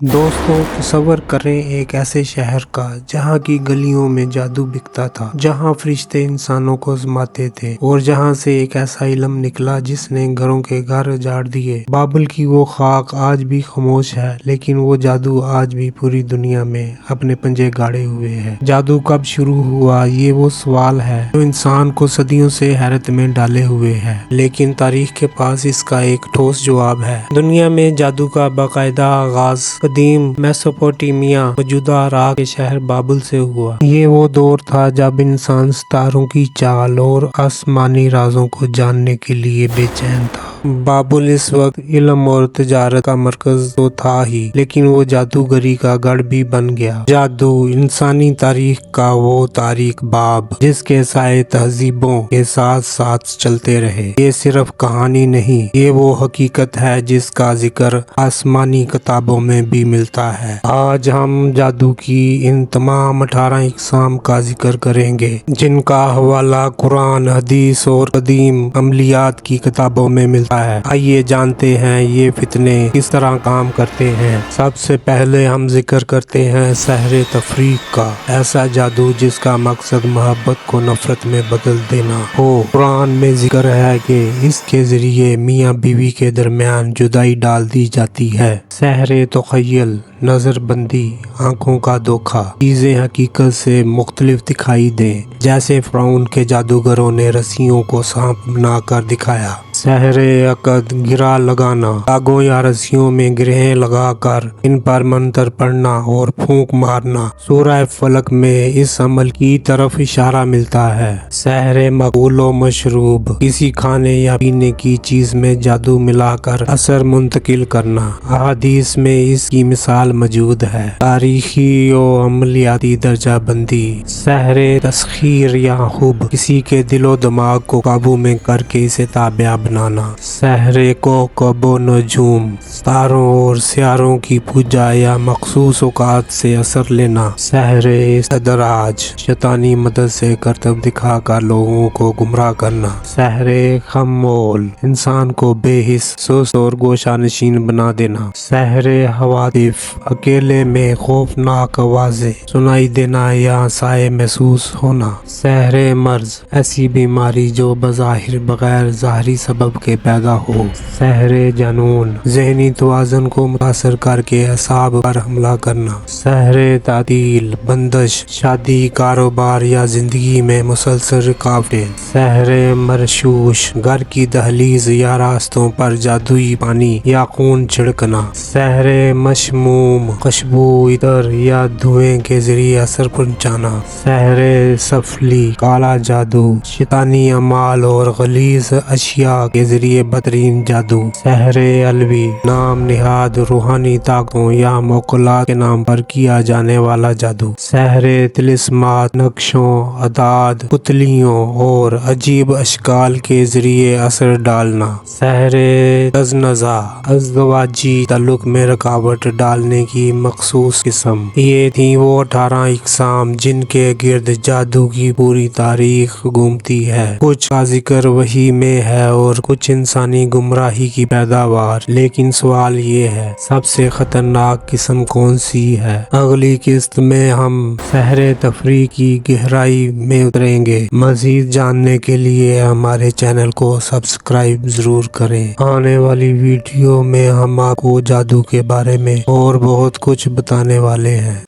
दोस्तों तसव्वुर करें एक ऐसे शहर का जहाँ की गलियों में जादू बिकता था, जहाँ फरिश्ते इंसानों को आजमाते थे और जहाँ से एक ऐसा इल्म निकला जिसने घरों के घर उजाड़ दिए। बाबुल की वो खाक आज भी खामोश है, लेकिन वो जादू आज भी पूरी दुनिया में अपने पंजे गाड़े हुए है। जादू कब शुरू हुआ, ये वो सवाल है जो इंसान को सदियों से हैरत में डाले हुए है, लेकिन तारीख के पास इसका एक ठोस जवाब है। दुनिया में जादू का बाकायदा आगाज कदीम मेसोपोटामिया मौजूदा इराक के शहर बाबुल से हुआ। ये वो दौर था जब इंसान सितारों की चाल और आसमानी राजों को जानने के लिए बेचैन था। बाबुल इस वक्त इल्म और तिजारत का मरकज तो था ही, लेकिन वो जादूगरी का गढ़ भी बन गया। जादू इंसानी तारीख का वो तारीख बाब जिसके साए तहजीबों के साथ साथ चलते रहे। ये सिर्फ कहानी नहीं, ये वो हकीकत है जिसका जिक्र आसमानी किताबों में भी मिलता है। आज हम जादू की इन तमाम 18 इकसाम का जिक्र करेंगे, जिनका हवाला कुरान, हदीस और कदीम अमलियात की किताबों में मिलता है। आइए जानते हैं ये फितने किस तरह काम करते हैं। सबसे पहले हम जिक्र करते हैं सहरे तफरीक का, ऐसा जादू जिसका मकसद मोहब्बत को नफरत में बदल देना हो। कुरान में जिक्र है कि इसके जरिए मियाँ बीवी के दरमियान जुदाई डाल दी जाती है। सहरे तखय्युल, नजरबंदी, आंखों का धोखा, चीजें हकीकत से मुख्तलिफ दिखाई दें, जैसे फिरौन के जादूगरों ने रस्सियों को सांप बनाकर दिखाया। सहरे अकद, गिरा लगाना, धागों या रस्सियों में गिरहें लगाकर इन पर मंत्र पढ़ना और फूंक मारना। सूरह फलक में इस अमल की तरफ इशारा मिलता है। सहरे मकबूलो मशरूब, किसी खाने या पीने की चीज में जादू मिलाकर असर मुंतकिल करना। अहादीस में इसकी मिसाल मौजूद है। तारीखी और अमलियाती दर्जा बंदी। सहरे तस्खीर या हुब, किसी के दिलो दिमाग को काबू में करके इसे ताबिया बनाना। सहरे को कबो नजूम, तारों और सियारों की पूजा या मखसूस औकात से असर लेना। सहरे सदराज, शैतानी मदद से करतब दिखाकर लोगों को गुमराह करना। सहरे खमोल, इंसान को बेहिस, सुस्त और गोशानशीन बना देना। सहरे हवातिफ, अकेले में खौफनाक आवाजें सुनाई देना या साए महसूस होना। सहरे मर्ज, ऐसी बीमारी जो बज़ाहिर बगैर ज़ाहरी सबब के पैदा हो। सहरे जनून, ज़हनी तवाज़ुन को मुतासर करके असाब पर हमला करना। सहरे तातील, बंदिश, शादी, कारोबार या जिंदगी में मुसलसल रुकावटें। सहरे मरशूश, घर की दहलीज या रास्तों पर जादुई पानी या खून छिड़कना। सहरे मशमूम, खुशबू, इतर या धुएं के जरिए असर पहुंचाना। सहरे सफली, काला जादू, शैतानी अमाल और गलीज अशिया के जरिए बदतरीन जादू। सहरे अलवी, नाम निहाद रूहानी ताकतों या मोकलात के नाम पर किया जाने वाला जादू। सहरे तिलिस्मात, नक्शों, अदाद, पुतलियों और अजीब अशकाल के जरिए असर डालना। सहरे तजनजा, अज़दवाजी ताल्लुक में रुकावट डालने की मखसूस किस्म। ये थी वो 18 इकसाम जिनके गिर्द जादू की पूरी तारीख घूमती है। कुछ का जिक्र वही में है और कुछ इंसानी गुमराही की पैदावार। लेकिन सवाल ये है, सबसे खतरनाक किस्म कौन सी है? अगली किस्त में हम सहरे तफरीक की गहराई में उतरेंगे। मजीद जानने के लिए हमारे चैनल को सब्सक्राइब जरूर करें। आने वाली वीडियो में हम आपको जादू के बारे में और बहुत कुछ बताने वाले हैं।